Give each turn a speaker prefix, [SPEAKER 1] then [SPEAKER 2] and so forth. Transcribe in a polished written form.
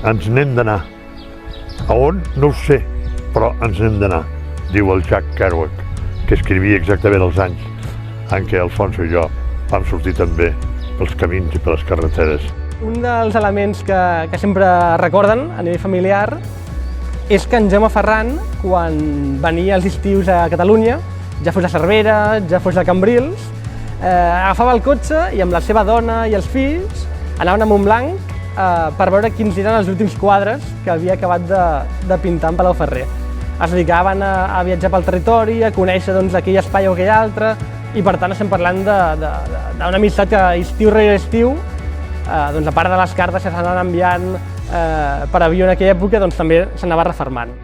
[SPEAKER 1] ens n'hem d'anar. A on? No ho sé, però ens n'hem d'anar, diu el Jack Kerouac, que escrivia exactament els anys en què Alfonso i jo vam sortir també pels camins i per les carreteres.
[SPEAKER 2] Un dels elements que sempre recorden a nivell familiar és que en Jaume Ferran, quan venia els estius a Catalunya, ja fos a Cervera, ja fos a Cambrils, agafava el cotxe i amb la seva dona i els fills anaven a Montblanc per veure quins eren els últims quadres que havia acabat de pintar en Palau-Ferrer. Es dedicaven a viatjar pel territori, a conèixer aquell espai o aquell altre, i per tant estem parlant d'una amistat que estiu rere estiu, a part de les cartes que s'anaven enviant per avió en aquella època, també s'anava refermant.